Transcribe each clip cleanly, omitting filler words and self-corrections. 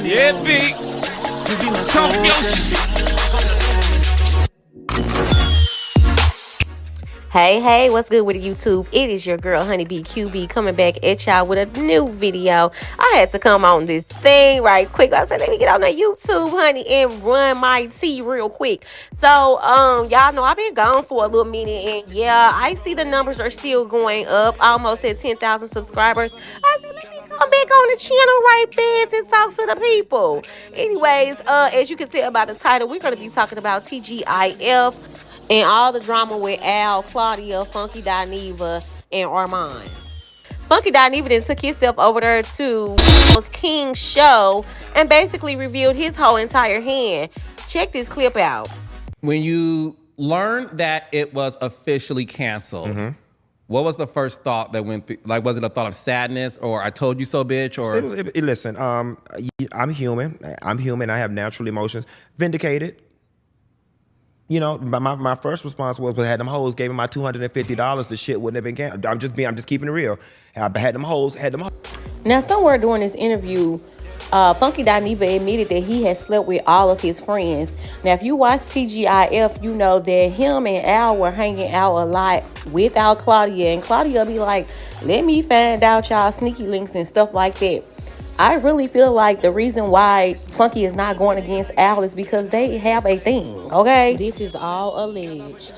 Yeah, big. Talk your shit. Hey, what's good with YouTube? It is your girl, Honeybee QB, coming back at y'all with a new video. I had to come on this thing right quick. I said, let me get on the YouTube, honey, and run my tea real quick. So, y'all know I've been gone for a little minute, and yeah, I see the numbers are still going up, almost at 10,000 subscribers. I said, let me come back on the channel right there and talk to the people. Anyways, as you can tell by the title, we're going to be talking about TGIF and all the drama with Al, Claudia, Funky Dineva, and Armon. Funky Dineva then took himself over there to King's show and basically revealed his whole entire hand. Check this clip out. When you learned that it was officially canceled, what was the first thought that went through? Like, was it a thought of sadness or I told you so, bitch? Or Listen, I'm human. I have natural emotions. Vindicated. You know, my first response was, I had them hoes, gave me my $250, the shit wouldn't have been canceled. I'm just keeping it real. I had them hoes. Now, somewhere during this interview, Funky Dineva admitted that he had slept with all of his friends. Now, if you watch TGIF, you know that him and Al were hanging out a lot without Claudia. And Claudia be like, let me find out y'all sneaky links and stuff like that. I really feel like the reason why Funky is not going against Al is because they have a thing, okay? This is all alleged.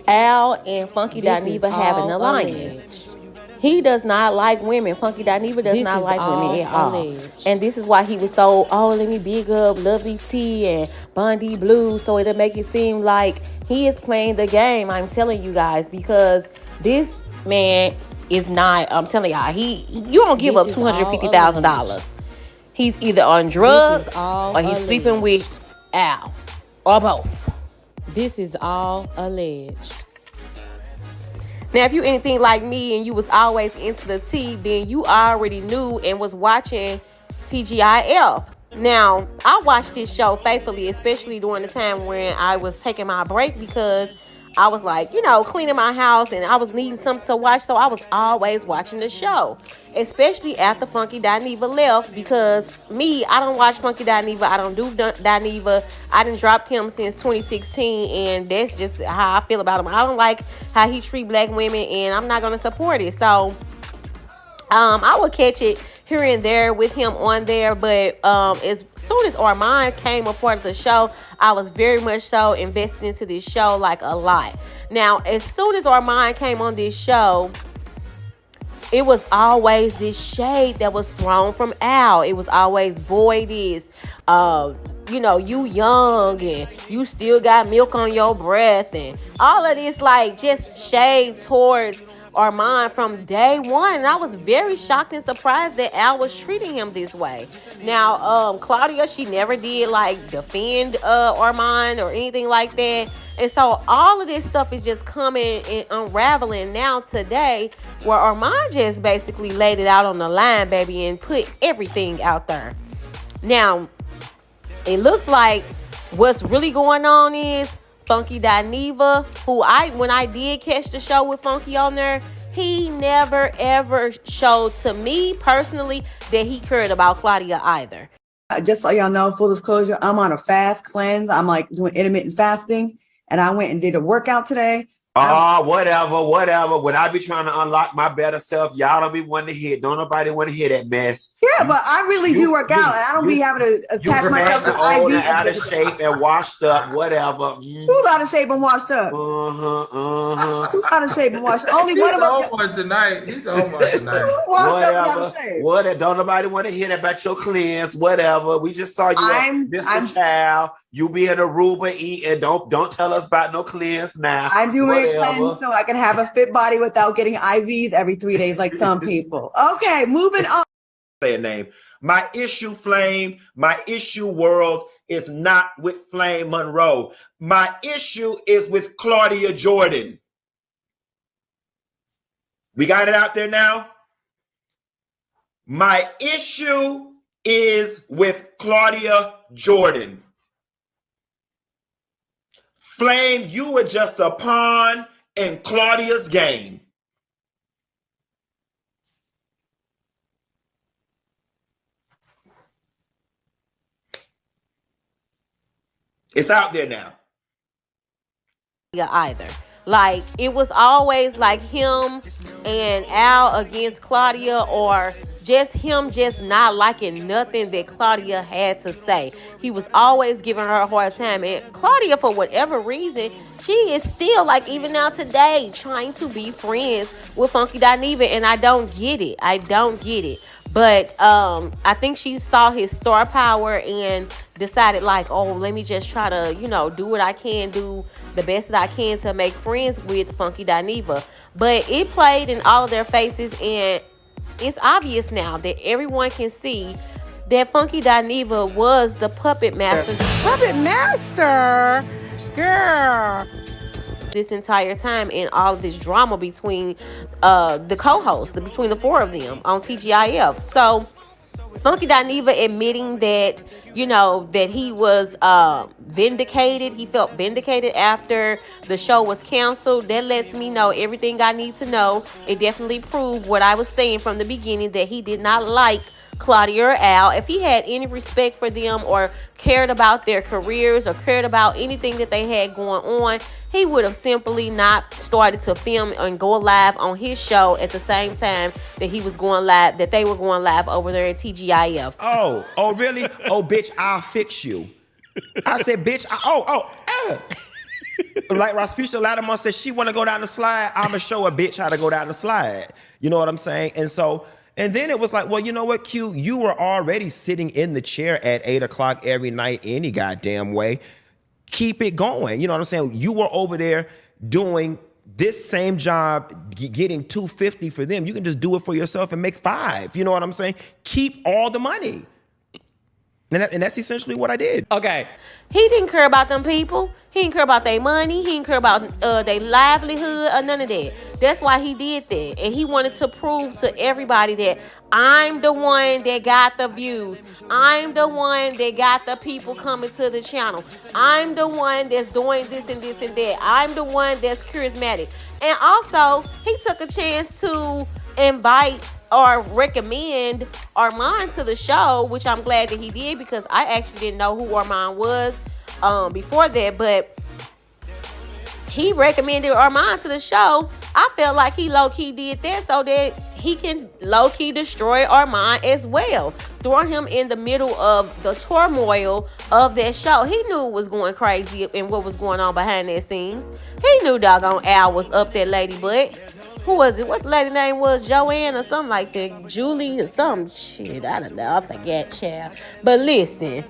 Al and Funky Dineva have an alliance. He does not like women. Funky Dineva does not like women at all. And this is why he was so, let me big up Lovely T and Bondi Blue, so it'll make it seem like he is playing the game. I'm telling you guys, because this man is not, I'm telling y'all, you don't give up $250,000. He's either on drugs or he's sleeping with Al, or both. This is all alleged. Now, if you anything like me and you was always into the tea, then you already knew and was watching TGIF. Now, I watched this show faithfully, especially during the time when I was taking my break, because I was like, cleaning my house and I was needing something to watch. So I was always watching the show, especially after Funky Dineva left, because I don't watch Funky Dineva. I don't do Dineva. I done dropped him since 2016, and that's just how I feel about him. I don't like how he treat black women, and I'm not going to support it. So I will catch it here and there with him on there, but as soon as Armon came a part of the show, I was very much so invested into this show, like a lot. Now, as soon as Armon came on this show, it was always this shade that was thrown from Al. It was always, boy, this, you young and you still got milk on your breath, and all of this, like, just shade towards Armon from day one. And I was very shocked and surprised that Al was treating him this way. Now, Claudia, she never did like defend Armon or anything like that. And so all of this stuff is just coming and unraveling now today, where Armon just basically laid it out on the line, baby, and put everything out there. Now, it looks like what's really going on is Funky Dineva, who when I did catch the show with Funky on there, he never ever showed to me personally that he cared about Claudia either. Just so y'all know, full disclosure, I'm on a fast cleanse. I'm like doing intermittent fasting, and I went and did a workout today. Whatever. When I be trying to unlock my better self, y'all don't be wanting to hear. Don't nobody want to hear that mess. Yeah, but I really do work out, and I don't be having to attach myself to old IV. And out of shape and washed up, whatever. Who's out of shape and washed up? Who's out of shape and washed up? Only one of us. He's on one tonight. Whatever. Don't nobody want to hear that about your cleanse. Whatever. We just saw you, Mr. Child. You be in Aruba eating. Don't tell us about no cleanse now. I'm doing a cleanse so I can have a fit body without getting IVs every 3 days like some people. Okay, moving on. Say a name. My issue, Flame, my issue, world, is not with Flame Monroe. My issue is with Claudia Jordan. We got it out there now? My issue is with Claudia Jordan. Flame, you were just a pawn in Claudia's game. It's out there now. Either. Like, it was always like him and Al against Claudia, or just him just not liking nothing that Claudia had to say. He was always giving her a hard time. And Claudia, for whatever reason, she is still, like, even now today, trying to be friends with Funky Dineva. And I don't get it. But I think she saw his star power and decided, like, oh, let me just try to, do what I can, do the best that I can to make friends with Funky Dineva. But it played in all of their faces, and it's obvious now that everyone can see that Funky Dineva was the puppet master. Puppet master? Girl. This entire time, and all of this drama between the co-hosts, between the four of them on TGIF. So Funky Dineva admitting that, that he was vindicated. He felt vindicated after the show was canceled. That lets me know everything I need to know. It definitely proved what I was saying from the beginning, that he did not like Claudia or Al. If he had any respect for them, or cared about their careers, or cared about anything that they had going on, he would have simply not started to film and go live on his show at the same time that he was going live, that they were going live over there at TGIF. Oh, really? Oh, bitch, I'll fix you. I said, bitch, like Raspisha Lattimore said, she want to go down the slide. I'ma show a bitch how to go down the slide. You know what I'm saying? And then it was like, well, you know what, Q? You were already sitting in the chair at 8 o'clock every night any goddamn way. Keep it going. You know what I'm saying? You were over there doing this same job, getting $250 for them. You can just do it for yourself and make $5. You know what I'm saying? Keep all the money. And that's essentially what I did. Okay. He didn't care about them people. He didn't care about their money. He didn't care about their livelihood or none of that. That's why he did that. And he wanted to prove to everybody that I'm the one that got the views. I'm the one that got the people coming to the channel. I'm the one that's doing this and this and that. I'm the one that's charismatic. And also, he took a chance to invite or recommend Armon to the show, which I'm glad that he did, because I actually didn't know who Armon was before that, but he recommended Armon to the show. I felt like he low-key did that so that he can low-key destroy Armon as well, throwing him in the middle of the turmoil of that show. He knew it was going crazy and what was going on behind that scenes. He knew doggone Al was up that lady butt. Who was it? What the lady name was? Joanne or something like that. Julie or some shit. I don't know. I forget, child. But listen,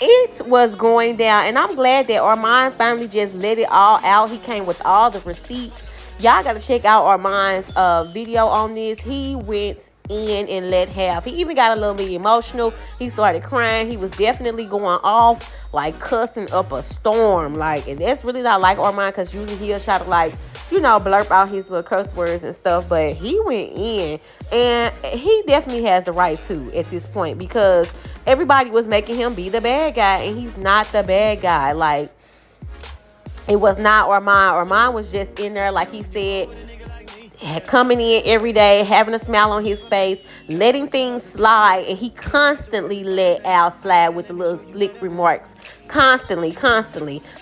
it was going down. And I'm glad that Armon finally just let it all out. He came with all the receipts. Y'all got to check out Armon's video on this. He went in and let have. He even got a little bit emotional. He started crying. He was definitely going off, like cussing up a storm. Like, and that's really not like Armon, because usually he'll try to, like, blurp out his little curse words and stuff. But he went in, and he definitely has the right to at this point, because everybody was making him be the bad guy, and he's not the bad guy. Like, it was not Armon. Armon was just in there, like he said, coming in every day, having a smile on his face, letting things slide, and he constantly let Al slide with the little slick remarks. Constantly.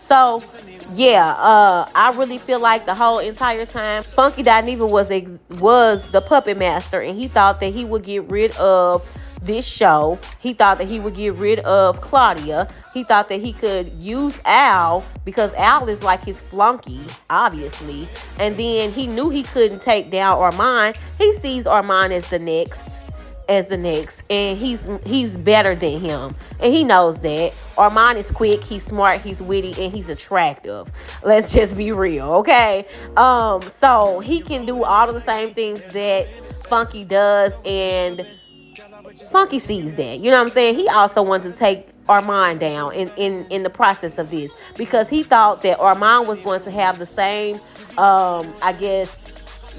So, yeah, I really feel like the whole entire time, Funky Dineva was the puppet master, and he thought that he would get rid of this show. He thought that he would get rid of Claudia. He thought that he could use Al, because Al is like his flunky, obviously. And then he knew he couldn't take down Armon. He sees Armon as the next, and he's better than him, and he knows that. Armon is quick, he's smart, he's witty, and he's attractive. Let's just be real, okay? So he can do all of the same things that Funky does, and Funky sees that. You know what I'm saying? He also wanted to take Armon down in the process of this, because he thought that Armon was going to have the same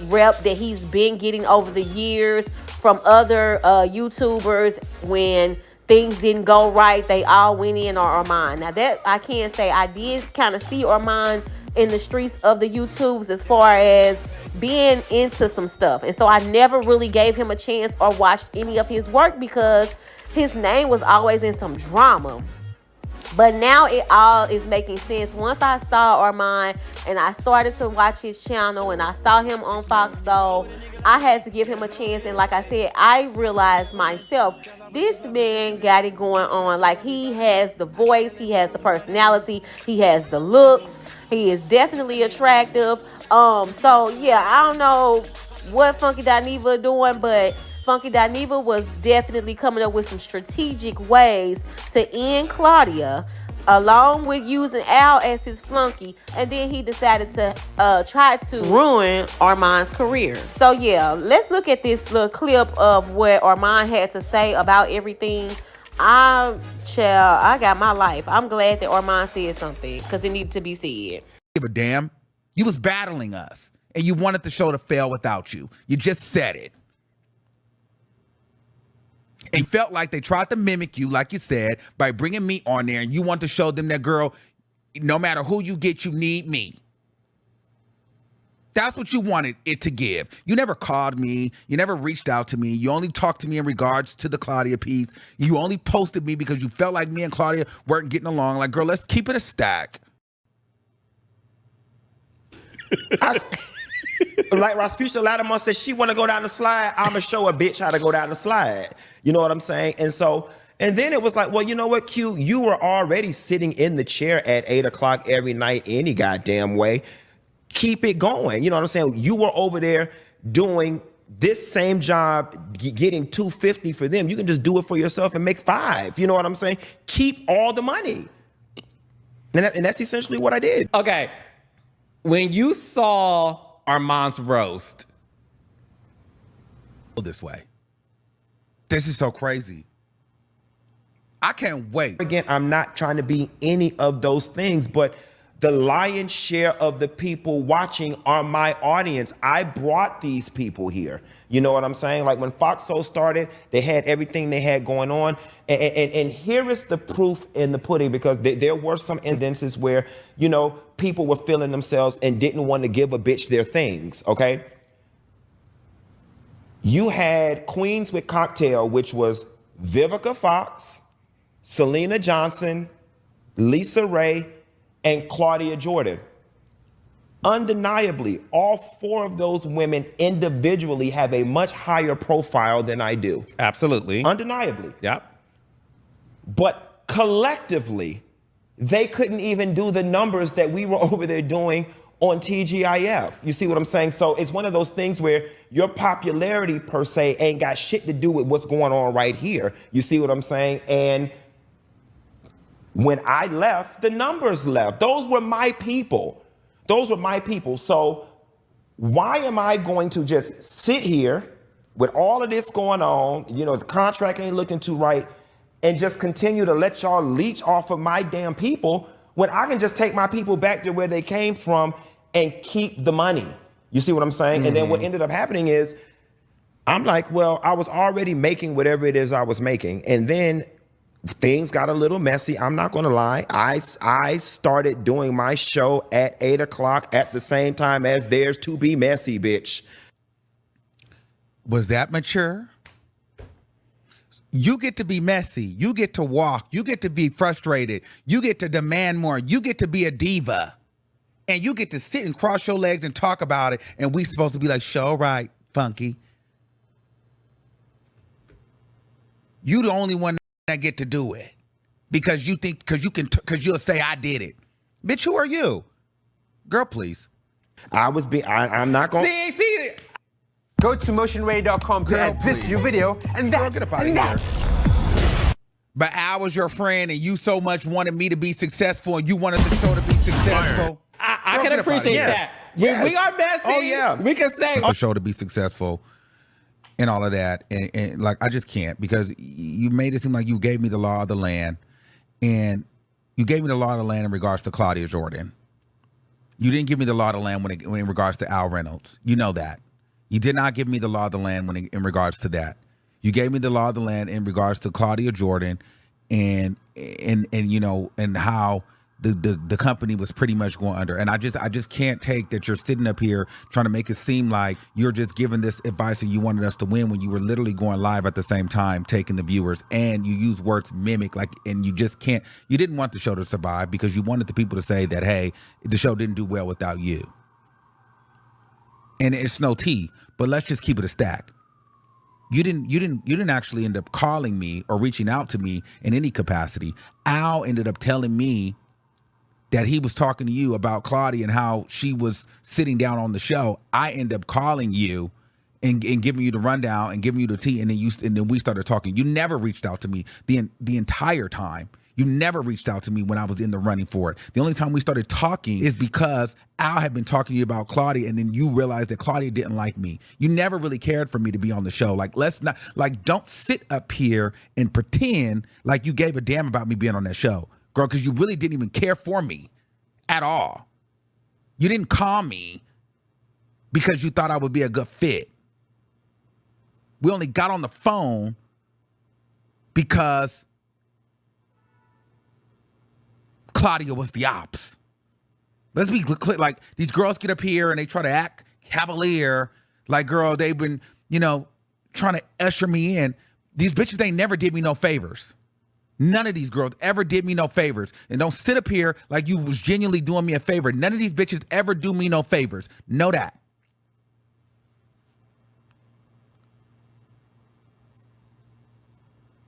rep that he's been getting over the years from other YouTubers. When things didn't go right, they all went in on Armon. Now, that I can say, I did kind of see Armon in the streets of the YouTubes as far as being into some stuff, and so I never really gave him a chance or watched any of his work, because his name was always in some drama. But now it all is making sense. Once I saw Armon and I started to watch his channel and I saw him on Fox Soul, I had to give him a chance. And like I said, I realized myself, this man got it going on. Like, he has the voice, he has the personality, he has the looks. He is definitely attractive. So yeah, I don't know what Funky Dineva doing, but Funky Dineva was definitely coming up with some strategic ways to end Claudia, along with using Al as his flunky, and then he decided to try to ruin Armon's career. So yeah, let's look at this little clip of what Armon had to say about everything. I got my life. I'm glad that Armon said something, because it needed to be said. Give a damn. You was battling us, and you wanted the show to fail without you. You just said it. And you felt like they tried to mimic you, like you said, by bringing me on there, and you want to show them that, girl, no matter who you get, you need me. That's what you wanted it to give. You never called me. You never reached out to me. You only talked to me in regards to the Claudia piece. You only posted me because you felt like me and Claudia weren't getting along. Like, girl, let's keep it a stack. Like Rasputia Lattimore said, she want to go down the slide. I'ma show a bitch how to go down the slide. You know what I'm saying? And then it was like, well, you know what, Q? You were already sitting in the chair at 8 o'clock every night any goddamn way. Keep it going. You know what I'm saying? You were over there doing this same job, getting $250 for them. You can just do it for yourself and make $5. You know what I'm saying? Keep all the money. And that's essentially what I did. Okay. When you saw Armon's roast, This way. This is so crazy. I can't wait. Again, I'm not trying to be any of those things, but the lion's share of the people watching are my audience. I brought these people here. You know what I'm saying? Like when Fox Soul started, they had everything they had going on. And here is the proof in the pudding, because there were some incidences where, you know, people were feeling themselves and didn't want to give a bitch their things, okay? You had Queens with Cocktail, which was Vivica Fox, Selena Johnson, Lisa Ray, and Claudia Jordan. Undeniably, all 4 of those women individually have a much higher profile than I do. absolutely. Undeniably. Yep. But collectively, they couldn't even do the numbers that we were over there doing on TGIF. You see what I'm saying? So it's one of those things where your popularity per se ain't got shit to do with what's going on right here. You see what I'm saying? And when I left, the numbers left. Those were my people. Those were my people. So why am I going to just sit here with all of this going on, you know, the contract ain't looking too right, and just continue to let y'all leech off of my damn people when I can just take my people back to where they came from and keep the money? You see what I'm saying? And then what ended up happening is I'm like, well, I was already making whatever it is I was making. And then things got a little messy. I'm not going to lie. I started doing my show at 8 o'clock at the same time as theirs to be messy, bitch. Was that mature? You get to be messy. You get to walk. You get to be frustrated. You get to demand more. You get to be a diva. And you get to sit and cross your legs and talk about it. And we supposed to be like, show right, Funky. You the only one that get to do it. Because you think, because you'll say I did it. Bitch, who are you? Girl, please. I'm not going See it. Go to motionray.com to add this to your video, and that, Get up out of here. But I was your friend, and you so much wanted me to be successful, and you wanted the show to be successful. I can appreciate that. Yes. We are messy. Oh, yeah. We can say The show to be successful and all of that. And like, I just can't, because you made it seem like you gave me the law of the land, and you gave me the law of the land in regards to Claudia Jordan. You didn't give me the law of the land when in regards to Al Reynolds. You know that. You did not give me the law of the land in regards to that. You gave me the law of the land in regards to Claudia Jordan and you know, and how the company was pretty much going under. And I just can't take that you're sitting up here trying to make it seem like you're just giving this advice and you wanted us to win when you were literally going live at the same time, taking the viewers, and you use words mimic, like, and you just can't, you didn't want the show to survive because you wanted the people to say that, hey, the show didn't do well without you. And it's no tea, but let's just keep it a stack. You didn't actually end up calling me or reaching out to me in any capacity. Al ended up telling me that he was talking to you about Claudia and how she was sitting down on the show. I end up calling you and giving you the rundown and giving you the tea, and then we started talking. You never reached out to me the entire time. You never reached out to me when I was in the running for it. The only time we started talking is because Al had been talking to you about Claudia, and then you realized that Claudia didn't like me. You never really cared for me to be on the show. Like, let's not, like, don't sit up here and pretend like you gave a damn about me being on that show, girl, because you really didn't even care for me at all. You didn't call me because you thought I would be a good fit. We only got on the phone because Claudia was the ops. Let's be clear. Like, these girls get up here and they try to act cavalier. Like, girl, they've been, trying to usher me in. These bitches, they never did me no favors. None of these girls ever did me no favors. And don't sit up here like you was genuinely doing me a favor. None of these bitches ever do me no favors. Know that.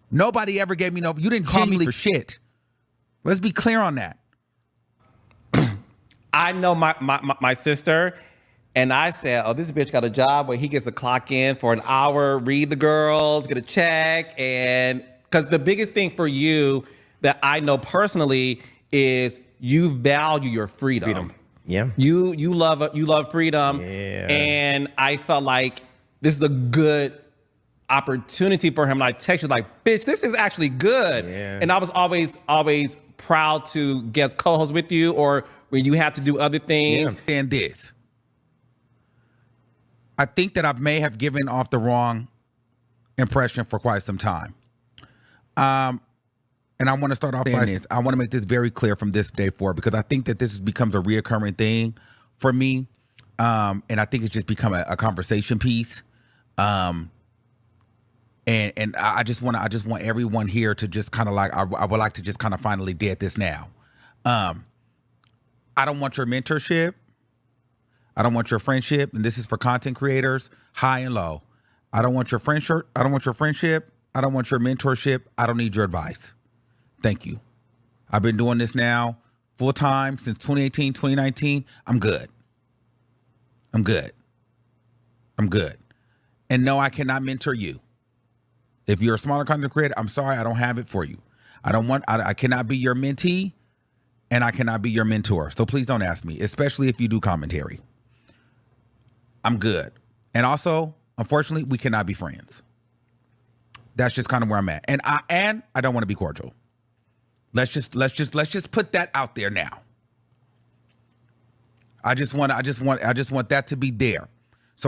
Nobody ever gave me no, you didn't call me for shit. Let's be clear on that. I know my sister, and I said, oh, this bitch got a job where he gets to clock in for an hour, read the girls, get a check, and because the biggest thing for you that I know personally is you value your freedom. Yeah. You love freedom. Yeah. And I felt like this is a good opportunity for him. And I texted like, bitch, this is actually good. Yeah. And I was always proud to guest co-host with you, or when you have to do other things. Yeah. And this, I think that I may have given off the wrong impression for quite some time. And I want to start off by this. I want to make this very clear from this day forward, because I think that this becomes a reoccurring thing for me. And I think it's just become a conversation piece. And I just want everyone here to just kind of like, I would like to just kind of finally dead this now. I don't want your mentorship. I don't want your friendship. And this is for content creators, high and low. I don't want your friendship. I don't want your friendship. I don't want your mentorship. I don't need your advice. Thank you. I've been doing this now full time since 2018, 2019. I'm good. I'm good. I'm good. And no, I cannot mentor you. If you're a smaller content creator, I'm sorry, I don't have it for you. I cannot be your mentee, and I cannot be your mentor. So please don't ask me, especially if you do commentary. I'm good. And also, unfortunately, we cannot be friends. That's just kind of where I'm at. And I don't want to be cordial. Let's just put that out there now. I just want that to be there.